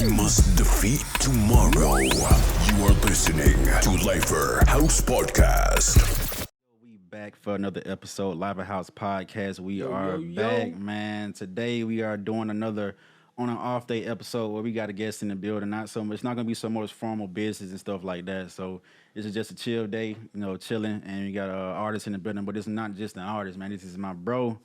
We must defeat tomorrow. You are listening to Lifer House Podcast. We back for another episode, Live House Podcast. We are back, man. Today we are doing another on an off day episode where we got a guest in the building. It's not gonna be so much formal business and stuff like that. So this is just a chill day, chilling, and we got an artist in the building. But it's not just an artist, man. This is my bro.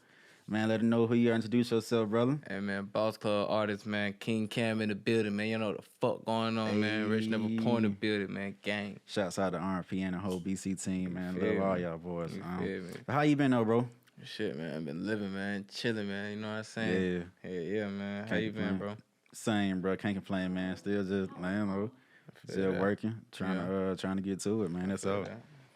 Man, let him know who you are. Introduce yourself, brother. Hey, man, Boss Club artist, man. King Cam in the building, man. You know what the fuck going on, man. Rich Never Point in the building, man. Gang. Shouts out to RP and the whole BC team, man. Love all y'all boys. But how you been, though, bro? Shit, man. I've been living, man. Chilling, man. You know what I'm saying? Yeah, man. How you been, bro? Same, bro. Can't complain, man. Still just, man, still working. Trying to get to it, man. That's all.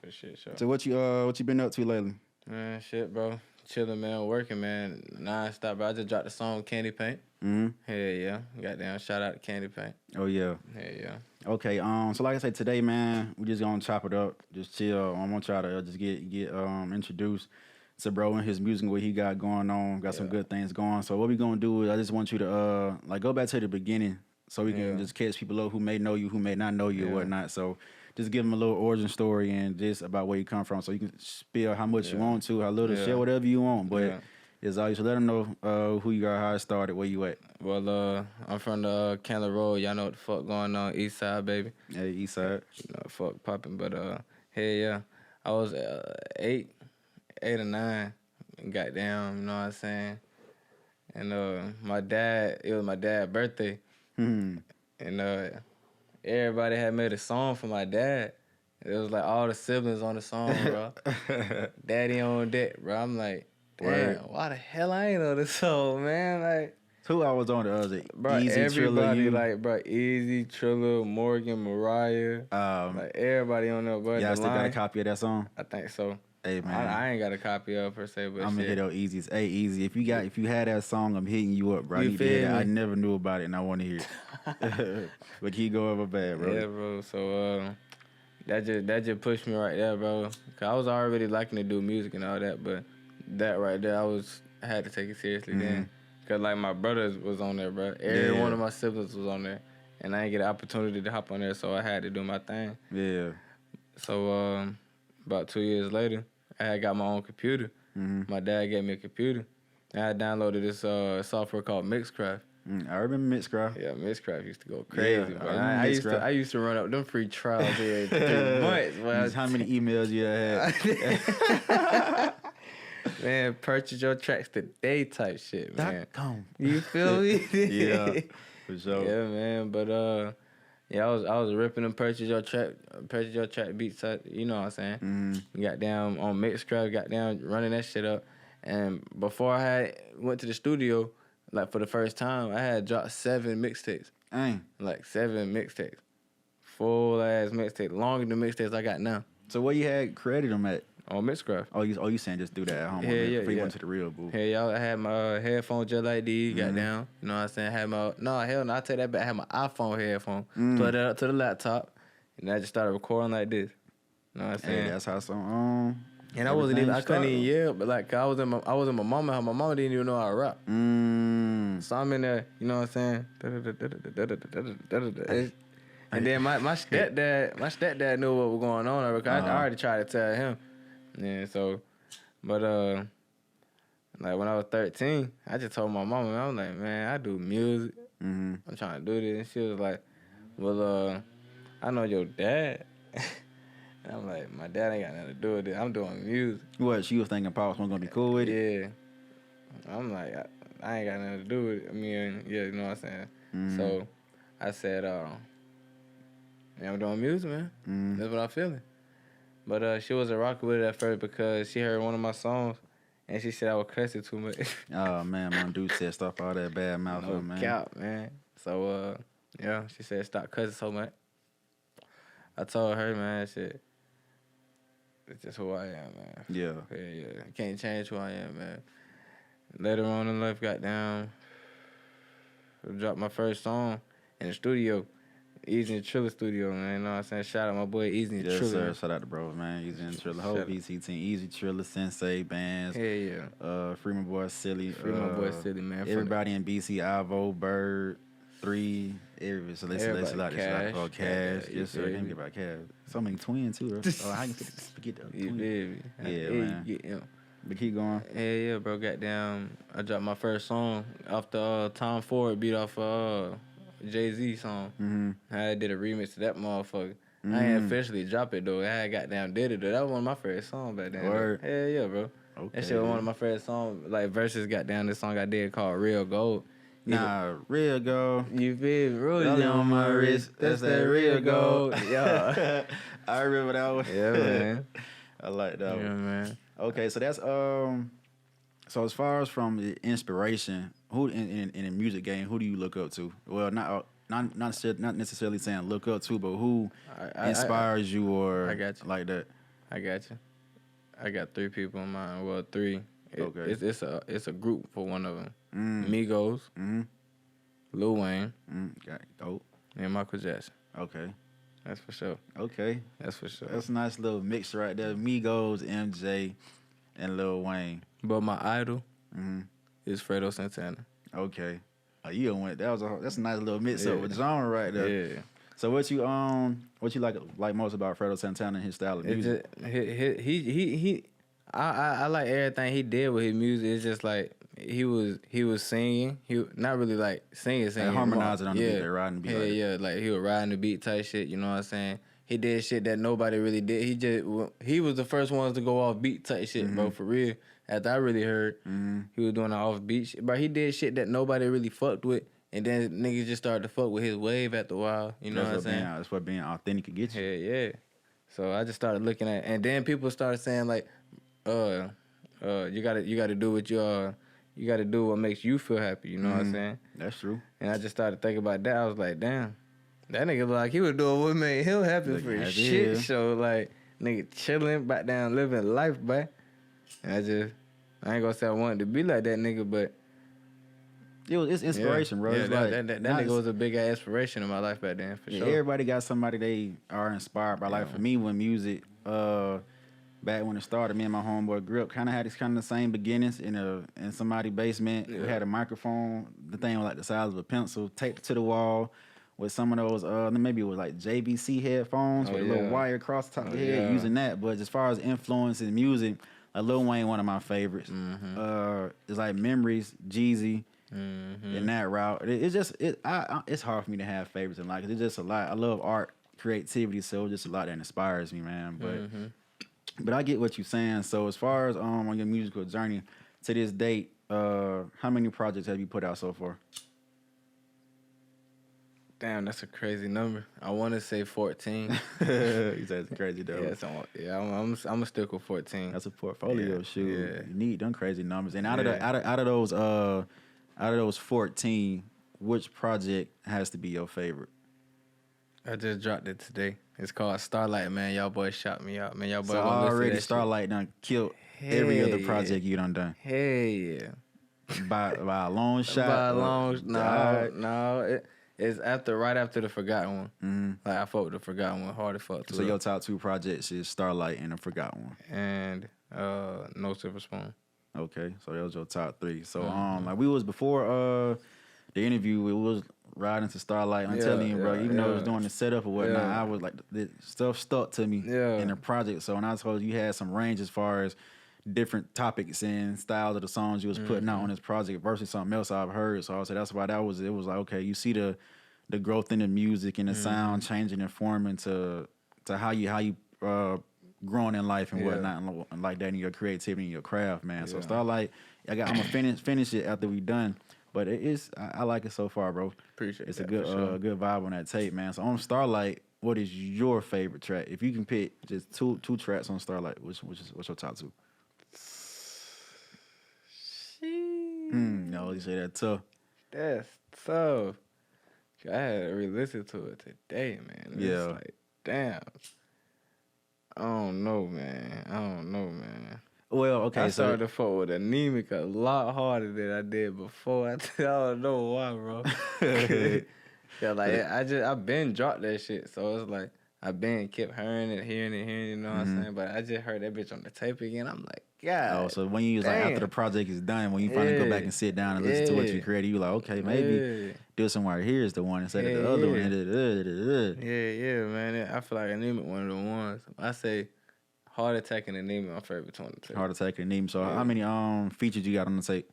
For shit, sure. So what you been up to lately? Man, shit, bro. Chilling, man, working, man, non-stop, bro. I just dropped the song Candy Paint. Mm-hmm. Hell yeah. Goddamn, shout out to Candy Paint. Oh, yeah. Hell yeah. Okay, so like I said, today, man, we just gonna chop it up, just chill. I'm gonna try to just get introduced to bro and his music, what he got going on. Got some good things going. So what we gonna do is I just want you to, go back to the beginning so we can just catch people up who may know you, who may not know you or whatnot. So just give them a little origin story and just about where you come from, so you can spill how much you want to, how little, share whatever you want. But it's all you should let them know who you are, how it started, where you at. Well, I'm from the Candler Road. Y'all know what the fuck going on, East Side, baby. Yeah, East Side. You know, fuck popping, but hell yeah, I was 8 or 9, and goddamn, you know what I'm saying. And it was my dad's birthday, and everybody had made a song for my dad. It was like all the siblings on the song, bro. Daddy on deck, bro. I'm like, damn, why the hell I ain't know this song, man? Like, who I was on the other? Bro, Easy, everybody, Trilla, like, bro, Easy, Trilla, Morgan, Mariah, like everybody on there, bro. Y'all still got a copy of that song? I think so. Hey, man, I ain't got a copy of it per se, but I'm gonna hit up Easy's. Hey, Easy, if you had that song, I'm hitting you up, bro. You feel me? I never knew about it, and I want to hear it. But keep going over bad, bro. Yeah, bro. So that just pushed me right there, bro. Cause I was already liking to do music and all that, but that right there, I had to take it seriously then. Cause like my brothers was on there, bro. Every one of my siblings was on there, and I didn't get an opportunity to hop on there, so I had to do my thing. Yeah. So about 2 years later, I had got my own computer. My dad gave me a computer. I had downloaded this software called Mixcraft. I remember Mixcraft. Yeah, Mixcraft used to go crazy, bro. I used to run up them free trials every 3 months. Bro. How many emails you had? Man, purchase your tracks today type shit, man. .com. You feel me? Yeah, for sure. Yeah, man. But I was ripping them purchase your track beats. You know what I'm saying? Got down on Mixcraft, got down running that shit up. And before I went to the studio, like for the first time, I had dropped 7 mixtapes. Dang. Like 7 mixtapes. Full ass mixtape, longer than mixtapes I got now. So where you had created them at? On Mixcraft. Oh, you saying just do that at home? Yeah. Before you went to the real booth. Hey, y'all, I had my headphones just like these, got down. You know what I'm saying? I take that back. I had my iPhone headphone, plug that up to the laptop, and I just started recording like this. You know what I'm saying? Hey, that's how some. And I couldn't even yell, but like I was in my mama house. My mama didn't even know how to rap. So I'm in there, you know what I'm saying? And then my stepdad knew what was going on. Because I already tried to tell him. Yeah, so, but like when I was 13, I just told my mama, I was like, man, I do music. I'm trying to do this. And she was like, well, I know your dad. And I'm like, my dad ain't got nothing to do with it. I'm doing music. What, she was thinking Pops was going to be cool with it? Yeah. I'm like, I ain't got nothing to do with it. I mean, yeah, you know what I'm saying? So I said, I'm doing music, man. That's what I'm feeling. But she wasn't rocking with it at first because she heard one of my songs and she said I was cussing too much. Oh, man, my dude said stuff all that bad mouth, man. Cap, man. So, she said stop cussing so much. I told her, man, shit. It's just who I am, man. Yeah. Yeah. I can't change who I am, man. Later on in life, got down. I dropped my first song in the studio. Easy and Trilla studio, man. You know what I'm saying? Shout out my boy Easy and Trilla. Yes, sir. Shout out to bro, man. Easy and Trilla. Whole BC team. Easy, Trilla, Sensei, Bands. Yeah. Free my boy Silly. Free my boy Silly, man. Everybody in BC, Ivo, Bird. 3, every so let's Everybody like Cash. oh Cash. Yeah, Yes sir, you didn't get about Cash. So many twins too, bro. Oh, how you forget the You twins? feel me? Yeah, Hey, man. get him. But keep going. Yeah, bro. Goddamn, I dropped my first song off the Tom Ford beat off Jay-Z song. Mm-hmm. I did a remix to that motherfucker. I ain't officially dropped it though. I had goddamn did it though. That was one of my favorite songs back then. Word. Hell yeah, bro. Okay. That shit was one of my favorite songs. Like versus goddamn this song I did called Real Gold. Nah, real gold. You feel me? Rolling Rolling on my wrist. That's that real gold. Yeah. I remember that one. Yeah, man. I like that Yeah, one. man. Okay, so that's so as far as from the inspiration, who in the music game, who do you look up to? Well, not necessarily saying look up to, but who inspires you or I got you. like that? I got you. I got 3 people in mind. Well, 3. Okay. It's a group for one of them. Mm. Migos, Mm-hmm. Lil Wayne, Got goat. and Michael Jackson. Okay. That's for sure. Okay. That's for sure. That's a nice little mix right there. Migos, MJ, and Lil Wayne. But my idol Mm-hmm. is Fredo Santana. Okay. Oh, you done went. That's a nice little mix up with genre right there. Yeah. So what you like most about Fredo Santana and his style of music? I like everything he did with his music. It's just like he was singing. He not really like singing. And harmonizing on the beat, like riding the beat. Yeah, like he was riding the beat type shit. You know what I'm saying? He did shit that nobody really did. He was the first ones to go off beat type shit, bro. For real. After I really heard, he was doing the off beat shit. But he did shit that nobody really fucked with. And then niggas just started to fuck with his wave after a while. You know what I'm saying? That's what being authentic can get you. Yeah. So I just started looking at, and then people started saying like, you gotta do what you gotta do what makes you feel happy. You know what I'm saying? That's true. And I just started thinking about that. I was like, damn, that nigga look like he was doing what made him happy for his shit. So like, nigga chilling, back down, living life, boy. And I ain't gonna say I wanted to be like that nigga, but It's inspiration, bro. Yeah, It's that nigga was a big ass inspiration in my life back then, for sure. Everybody got somebody they are inspired by. Like for me, when music, back when it started, me and my homeboy grew up, kind of had this kind of the same beginnings in somebody's basement. We had a microphone, the thing was like the size of a pencil, taped it to the wall with some of those, maybe it was like JVC headphones with a little wire across the top of the head, using that. But as far as influence in music, like Lil Wayne, one of my favorites. It's like Memories, Jeezy. In that route, it's hard for me to have favorites in life. It's just a lot. I love art, creativity, so it's just a lot that inspires me, man. But I get what you're saying. So as far as on your musical journey to this date, how many projects have you put out so far? Damn, that's a crazy number. I want to say 14. You said it's a crazy number. I'm gonna stick with 14. That's a portfolio shoot. Yeah. You need them crazy numbers. And out of those 14, which project has to be your favorite? I just dropped it today. It's called Starlight, man. Y'all boys shot me out, man. Y'all boys So already Starlight done killed every other project you done. Hey, yeah. By a long shot. By a long no. It's right after the Forgotten one. Like I fuck with the Forgotten one hard as fuck. So your top 2 projects is Starlight and the Forgotten one. And No Silver Spoon. Okay, so that was your top 3. So like we was before the interview, we was riding to Starlight. I'm telling you, bro, even though it was doing the setup or whatnot, I was like the stuff stuck to me in the project. So when I told you had some range as far as different topics and styles of the songs you was putting out on this project versus something else I've heard. So I said that's why it was like, okay, you see the growth in the music and the sound changing and forming to how you growing in life and whatnot and like that in your creativity and your craft, man. So Starlight, I'm gonna finish it after we done. But I like it so far, bro. Appreciate it. It's a good good vibe on that tape, man. So on Starlight, what is your favorite track? If you can pick just two tracks on Starlight, what's your top 2? No, you say that tough. That's tough. I had to re-listen to it today, man. It's like, damn. I don't know, man. Well, okay, I started to fuck with Anemic a lot harder than I did before. I don't know why, bro. Yeah, like I've been dropped that shit, so it's like I've been kept hearing it, you know what I'm saying? But I just heard that bitch on the tape again. I'm like, God. Oh, so when you was like after the project is done, when you finally go back and sit down and listen to what you created, you like, okay, maybe this one right here is the one instead of the other one. Yeah, man. I feel like Anemic one of the ones. I say Heart Attack and Anemic my favorite between the two. Heart Attack and Anemic. So how many features you got on the tape?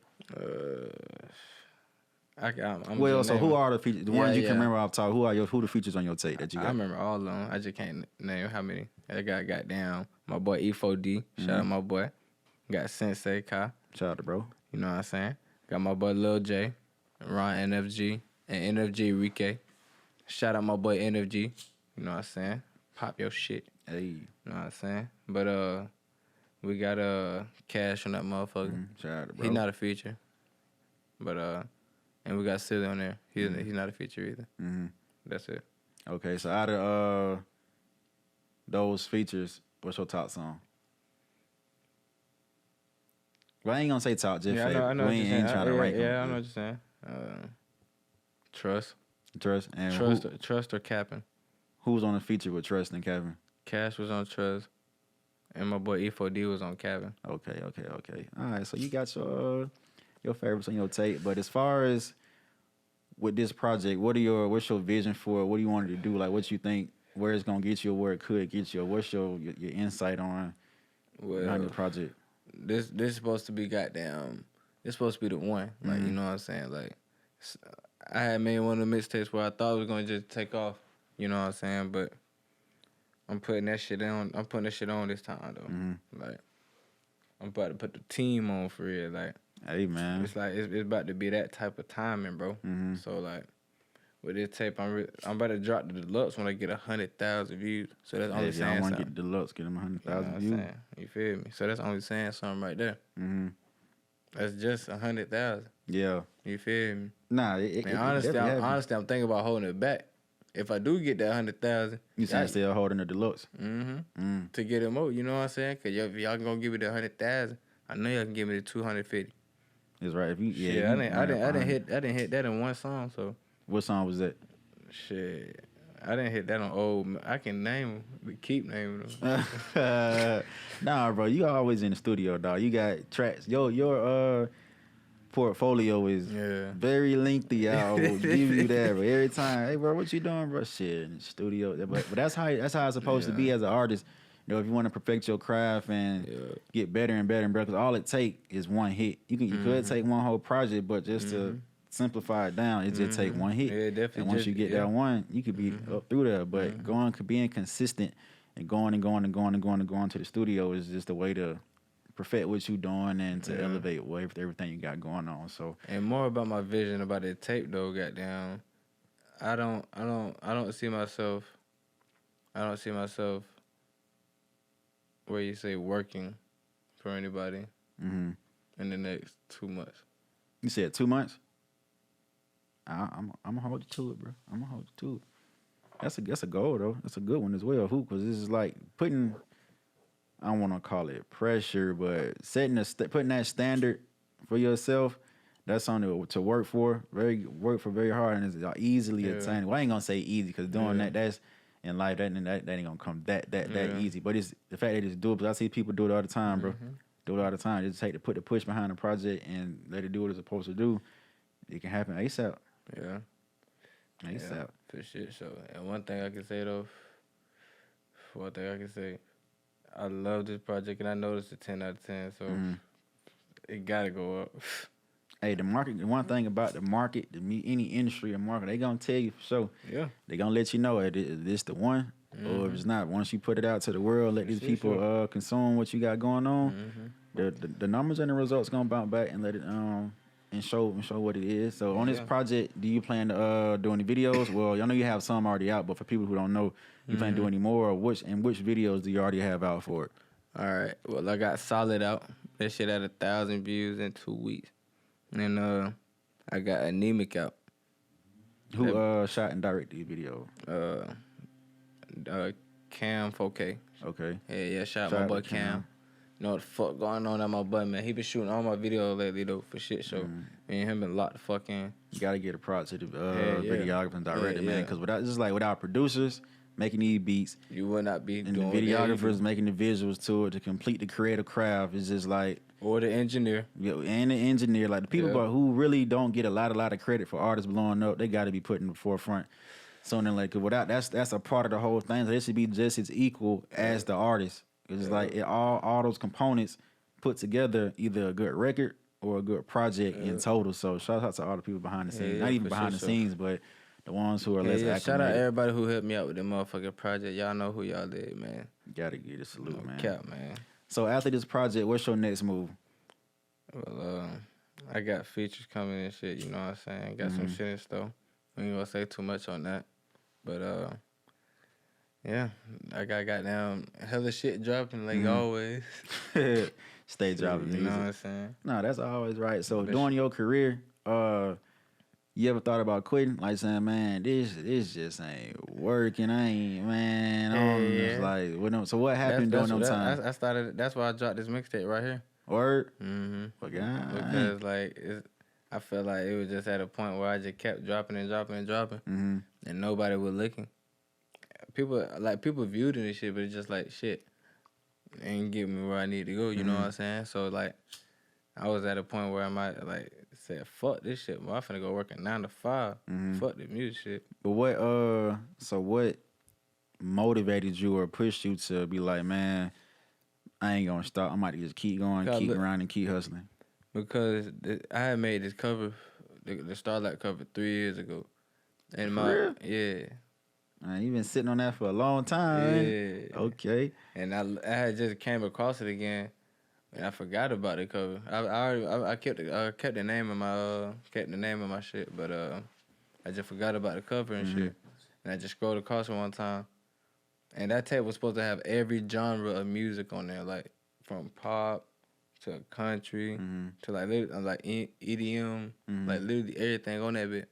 So who are the features? The ones you can remember off top. Who the features on your tape that you got? I remember all of them. I just can't name how many. I got down. My boy E4D. Shout out my boy. Got Sensei Kai. Shout out to bro. You know what I'm saying? Got my boy Lil J, Ron NFG, and NFG Rike. Shout out my boy NFG. You know what I'm saying? Pop your shit. Hey. You know what I'm saying? But we got Cash on that motherfucker. Shout out to bro. He not a feature. But and we got Silly on there. He's not a feature either. Mm-hmm. That's it. Okay, so out of those features, what's your top song? Well, I ain't gonna say top, just favorite. I know we ain't trying to rank them. Yeah, I know what you're saying. Trust. And Trust or Capping. Who was on the feature with Trust and Kevin? Cash was on Trust, and my boy E4D was on Cabin. Okay. All right, so you got your favorites on your tape, but as far as with this project, what's your vision for it? What do you want it to do? Like, what you think, where it's gonna get you, or where it could get you? Or what's your insight on behind the project? This supposed to be goddamn. This supposed to be the one. Like, you know what I'm saying? Like, I had made one of the mixtapes where I thought it was gonna just take off. You know what I'm saying? But I'm putting that shit on. I'm putting that shit on this time though. Mm-hmm. Like, I'm about to put the team on for real. Like, hey man, it's like it's about to be that type of timing, bro. Mm-hmm. So like, with this tape, I'm about to drop the deluxe when I get 100,000 views. So that's only saying I something. want to get the deluxe, get them 100,000 views. Saying? You feel me? So that's only saying something right there. Mm-hmm. That's just 100,000. Yeah. You feel me? Nah, honestly, I'm thinking about holding it back. If I do get that 100,000, you still holding the deluxe. Mm-hmm. To get it more, you know what I'm saying? Cause if y'all gonna give me the 100,000, I know y'all can give me the 250. That's right. I didn't hit that in one song. So what song was that? Shit, I didn't hit that on old. I can name them. Keep naming them. Nah, bro, you always in the studio, dog. You got tracks. Your portfolio is very lengthy. I will give you that, but every time, hey, bro, what you doing, bro? Shit, in the studio. But that's how it's supposed to be as an artist. You know, if you want to perfect your craft and get better and better and better, because all it take is one hit. You could take one whole project, but just to simplify it down, it just take one hit. Yeah, definitely. And once you get that one, you could be up through there. But being consistent and going to the studio is just a way to perfect what you doing and to elevate everything you got going on. So, and more about my vision about that tape though, goddamn. I don't see myself where you say working for anybody in the next 2 months. You said 2 months? I'm gonna hold you to it, bro. I'm gonna hold you to it. That's a goal though. That's a good one as well, because this is like putting, I don't want to call it pressure, but putting that standard for yourself. That's something to work for. Work for very hard, and it's easily attainable. Well, I ain't gonna say easy, because doing that's in life, that ain't gonna come that easy. But it's the fact that it's doable. I see people do it all the time, bro. Do it all the time. They just take to put the push behind the project and let it do what it's supposed to do. It can happen ASAP. Yeah. ASAP. Yeah, for shit. So, and one thing I can say though, I love this project, and I know it's a 10 out of 10. So it gotta go up. Hey, the market. One thing about the market, any industry or market, they gonna tell you for sure. Yeah. They gonna let you know if it's the one or if it's not. Once you put it out to the world, let these people consume what you got going on. The numbers and the results gonna bounce back and let it and show what it is. So on this project, do you plan to do any videos? Well, I know you have some already out, but for people who don't know, you plan to do any more? Or which videos do you already have out for it? All right. Well, I got Solid out. That shit had 1,000 views in 2 weeks. And I got Anemic out. Who shot and directed the video? Cam 4K. Okay. Yeah, shout out my boy Cam. You know what the fuck going on at my boy, man. He been shooting all my videos lately though for shit show. Me and him been locked the fuck in. You gotta get a prop to the videographer and director, man. Because without producers, making these beats. You would not be and doing the videographers making the visuals to it to complete the creative craft. It's just like or the engineer. And the engineer, like the people who really don't get a lot of credit for artists blowing up, they got to be put in the forefront. So then, like, without that's a part of the whole thing. So it should be just as equal as the artist. It's like all those components put together, either a good record or a good project in total. So shout out to all the people behind the scenes, not even behind the scenes, but the ones who are less acclimated. Shout out everybody who helped me out with the motherfucking project. Y'all know who y'all did, man. Gotta give a salute, man. Cap, man. So after this project, what's your next move? Well, I got features coming and shit. You know what I'm saying? Got some shit in store. We ain't gonna say too much on that, but yeah, I got goddamn hella shit dropping like always. Stay dropping music. You know what I'm saying? No, that's always right. So during your career, you ever thought about quitting? Like saying, man, this just ain't working. I ain't, man. Just like, so what happened during them times? I started. That's why I dropped this mixtape right here. Word. Because like I felt like it was just at a point where I just kept dropping and dropping and dropping, and nobody was looking. People viewed it and shit, but it's just like shit ain't get me where I need to go. You know what I'm saying? So like, I was at a point where I might like said, "Fuck this shit, bro. I'm finna go work a 9 to 5. Fuck the music shit." But what motivated you or pushed you to be like, man, I ain't gonna stop. I might just keep going, keep grinding, keep hustling? Because I had made this cover, the Starlight cover 3 years ago, and Man, you been sitting on that for a long time. Yeah. Okay. And I had just came across it again, and I forgot about the cover. I kept the name of my shit, but I just forgot about the cover and shit. And I just scrolled across it one time, and that tape was supposed to have every genre of music on there, like from pop to country to like EDM, like literally everything on that bit.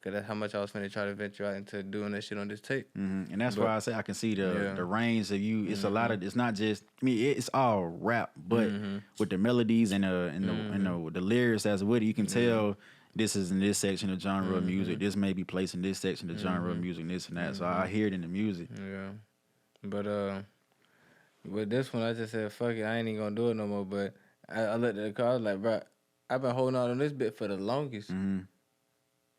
Cause that's how much I was finna try to venture out into doing that shit on this tape. And that's why I say I can see the range of you. It's a lot of. It's not just. I mean, it's all rap, but with the melodies and the lyrics as with it, you can tell this is in this section of genre of music. This may be placed in this section of genre of music, this and that. So I hear it in the music. Yeah, but with this one, I just said fuck it. I ain't even gonna do it no more. But I looked at the car. I was like, bro, I've been holding on this bit for the longest.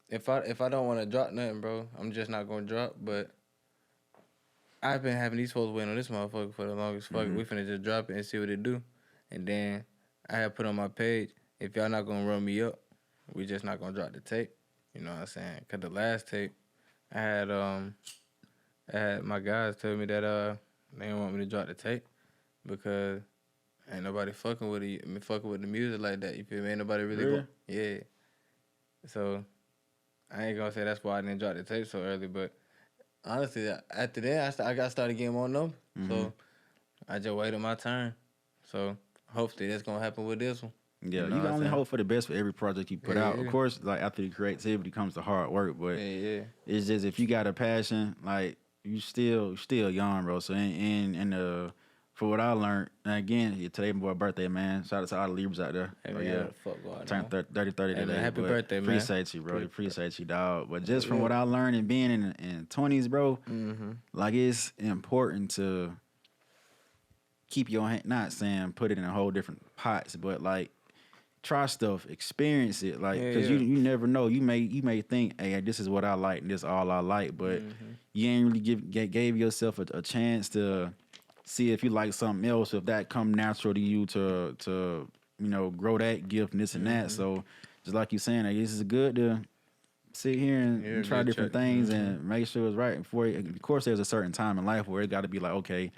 If I don't want to drop nothing, bro, I'm just not gonna drop. But I've been having these folks waiting on this motherfucker for the longest. Fuck it, we finna just drop it and see what it do. And then I had put on my page, if y'all not gonna run me up, we just not gonna drop the tape. You know what I'm saying? Cause the last tape, I had my guys tell me that they didn't want me to drop the tape because ain't nobody fucking with the music like that. You feel me? Ain't nobody really yeah. So I ain't gonna say that's why I didn't drop the tape so early, but honestly, after that, I got started getting more numbers. So I just waited my turn. So hopefully that's gonna happen with this one. Yeah, you can only hope for the best for every project you put out. Of course, like after the creativity comes the hard work, but it's just if you got a passion, like you still young, bro. So for what I learned, and again, today my boy birthday, man. Shout out to all the Libras out there. Hey, fuck going turned 30 today. Man, happy birthday, man. Appreciate you, bro. Appreciate you, dog. But just from what I learned and being in 20s, bro, like it's important to keep your hand, not saying put it in a whole different pots, but like try stuff, experience it, like because you never know. You may think, hey, this is what I like and this is all I like, but you ain't really gave yourself a chance to see if you like something else, if that come natural to you to grow that gift and this and that. So just like you saying, like, this is good to sit here and try different things and make sure it's right. Of course, there's a certain time in life where it got to be like, okay,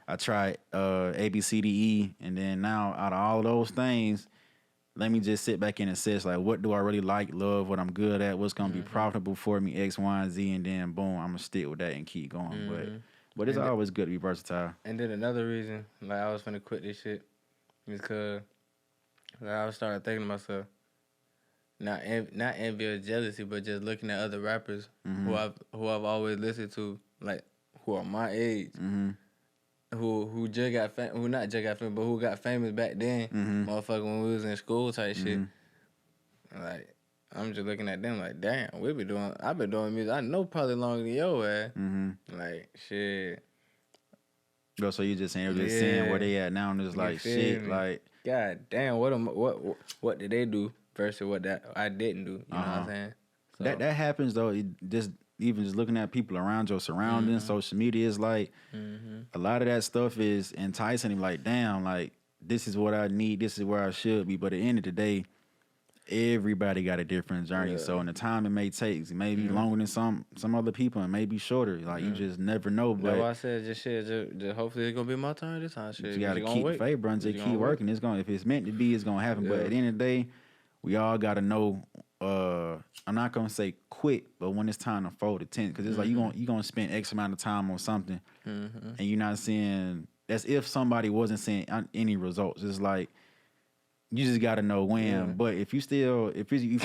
I tried A, B, C, D, E, and then now out of all of those things, let me just sit back and assess, like, what do I really like, love, what I'm good at, what's going to be profitable for me, X, Y, and Z, and then, boom, I'm going to stick with that and keep going. But it's always good to be versatile. And then another reason, like, I was finna quit this shit is because I started thinking to myself, not envy or jealousy, but just looking at other rappers who I've always listened to, like, who are my age, who just got but who got famous back then, motherfucker, when we was in school type shit. Like, I'm just looking at them like, damn, I've been doing music. I know probably longer than your ass. Like shit. Bro, so you just saying where they at now and it's like shit, like God damn, what did they do versus what that I didn't do? You know what I'm saying? So, that happens though. Even just looking at people around your surroundings, social media is like a lot of that stuff is enticing him. Like, damn, like this is what I need. This is where I should be. But at the end of the day, everybody got a different journey. Yeah. So in the time it may take, it may be longer than some other people, and may be shorter. Like you just never know. But that's why I said just hopefully it's gonna be my turn this time. Shit, you gotta keep the faith, bro. Just keep working. It's gonna, if it's meant to be, it's gonna happen. But at the end of the day, we all gotta know. I'm not gonna say quit, but when it's time to fold the tent, because it's like you gonna spend X amount of time on something, and you're not seeing. That's if somebody wasn't seeing any results. It's like you just gotta know when. Yeah. But if you're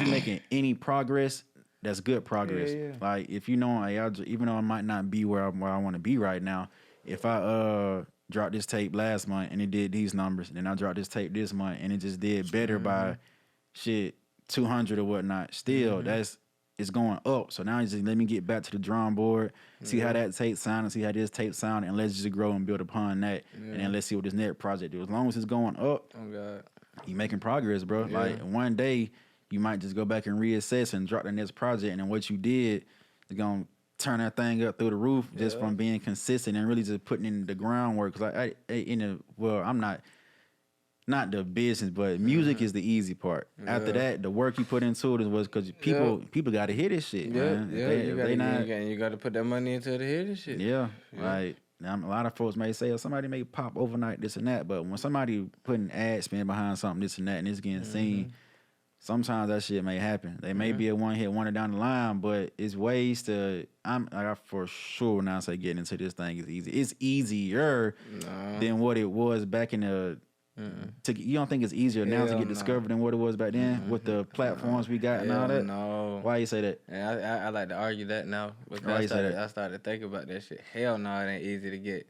making any progress, that's good progress. Yeah. Like if you know, even though I might not be where I want to be right now, if I dropped this tape last month and it did these numbers, and then I dropped this tape this month and it just did better by 200 or whatnot, still it's going up. So now just let me get back to the drawing board, see how that tape sound, and see how this tape sound, and let's just grow and build upon that. And then let's see what this next project do. As long as it's going up, you making progress, bro. Like one day you might just go back and reassess and drop the next project, and what you did is gonna turn that thing up through the roof just from being consistent and really just putting in the groundwork. Cause I'm not the business, but music is the easy part. After that, the work you put into it was because people got to hear this shit, man. You got to put that money into to hear this shit. Like a lot of folks may say, oh, somebody may pop overnight, this and that, but when somebody putting ad spend behind something, this and that, and it's getting seen, sometimes that shit may happen. They may be a one-hit wonder down the line, but it's ways to. I for sure now say getting into this thing is easy. It's easier than what it was back in the. You don't think it's easier now to get discovered than what it was back then with the platforms we got and all that? No. Why you say that? I like to argue that now. Why you say that? I started to think about that shit. Hell no, it ain't easy to get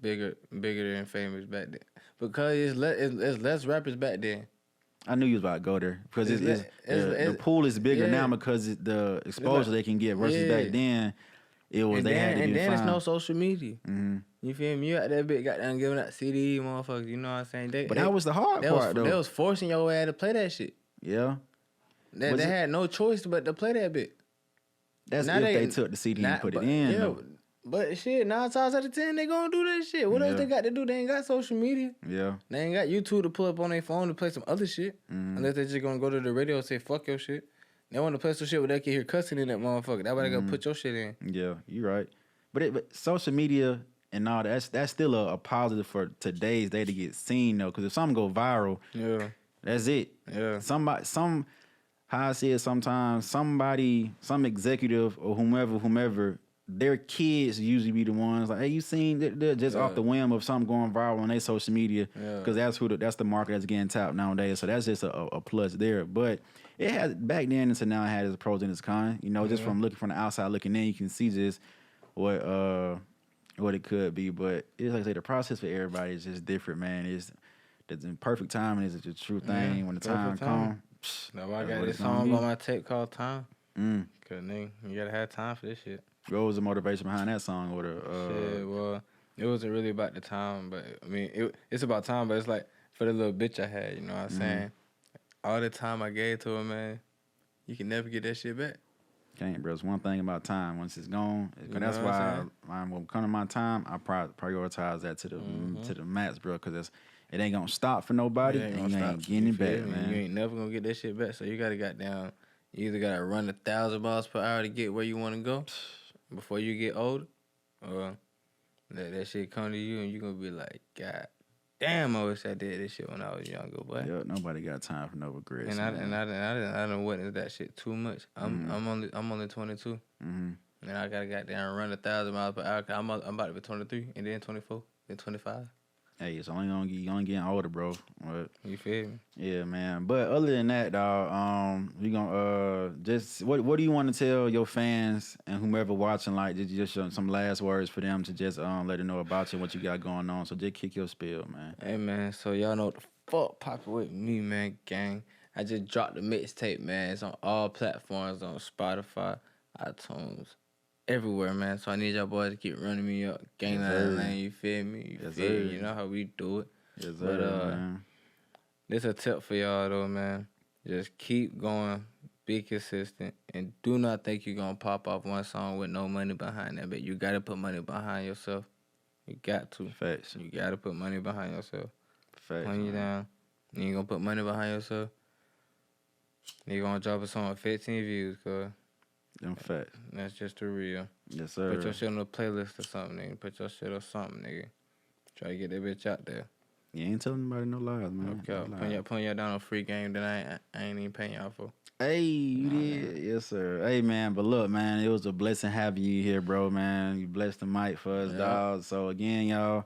bigger than famous back then. Because it's less rappers back then. I knew you was about to go there because the pool is bigger now because the exposure they can get versus back then. It was and then it's no social media. You feel me? You out there bit goddamn giving out CD, motherfuckers. You know what I'm saying? But that was the hard part, though. They was forcing your ass to play that shit. Yeah. They had no choice but to play that bit. That's now if they took the CD and put it in. Yeah, but shit, 9 times out of 10, they gonna do that shit. What else they got to do? They ain't got social media. Yeah. They ain't got YouTube to pull up on their phone to play some other shit. Unless they just gonna go to the radio and say, fuck your shit. They want to play some shit where they can hear cussing in that motherfucker. That's why they gotta put your shit in. Yeah, you right. But social media and all that's still a positive for today's day to get seen though. Because if something go viral, that's it. Yeah. How I see it sometimes, some executive or whomever, their kids usually be the ones like, hey, you seen they're just off the whim of something going viral on their social media because that's the market that's getting tapped nowadays. So that's just a plus there. But it has back then and so now it had its pros and its cons. You know, just from the outside looking in, you can see just what it could be. But it's like I say, the process for everybody is just different, man. It's the perfect timing is the true thing. When the time comes. No, I got this song on my tape called Time. Cause nigga, you gotta have time for this shit. What was the motivation behind that song? Or shit, well, it wasn't really about the time, but I mean, it's about time, but it's like for the little bitch I had, you know what I'm saying? All the time I gave to her, man, you can never get that shit back. Can't, bro. It's one thing about time. Once it's gone, that's why when it comes to my time, I prioritize that to the max, bro, because it ain't gonna stop for nobody, and you ain't getting it back, man. You ain't never gonna get that shit back, so you gotta goddamn, you either gotta run 1,000 miles per hour to get where you wanna go before you get older, or that shit come to you and you gonna be like, God damn, I wish I did this shit when I was younger, boy. Yeah, nobody got time for no regrets. And I done witnessed that shit too much. I'm only 22, and I gotta goddamn run 1,000 miles per hour. I'm about to be 23, and then 24, then 25. Hey, it's only getting older, bro. But, you feel me? Yeah, man. But other than that, dog, we gonna just what do you want to tell your fans and whomever watching? Like, just some last words for them to just let them know about you, what you got going on. So just kick your spiel, man. Hey, man. So y'all know what the fuck poppin' with me, man, gang. I just dropped the mixtape, man. It's on all platforms, on Spotify, iTunes, everywhere, man. So I need y'all boys to keep running me up, gang that lane. You feel me? You feel me? You know how we do it. Yes, sir, man. This a tip for y'all though, man. Just keep going, be consistent, and do not think you're gonna pop off one song with no money behind that. But you gotta put money behind yourself. You got to. Facts. You gotta put money behind yourself. Facts. When you down, you ain't gonna put money behind yourself. You gonna drop a song with 15 views, cuz. Them facts. That's just the real. Yes, sir. Put your shit on a playlist or something, nigga. Put your shit on something, nigga. Try to get that bitch out there. You ain't telling nobody no lies, man. Okay. Putting y'all down on free game that I ain't even paying y'all for. Hey, you did? Man. Yes, sir. Hey, man, but look, man, it was a blessing having you here, bro, man. You blessed the mic for us, dog. So, again, y'all,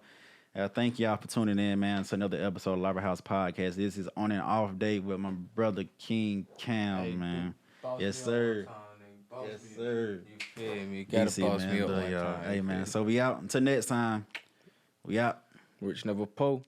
thank y'all for tuning in, man, to another episode of Library House Podcast. This is On and Off Day with my brother, King Cam, man. Yes, sir. Yes, sir. You feel me? You gotta boss me up one time. Hey, man, so we out. Until next time, we out. Rich never po.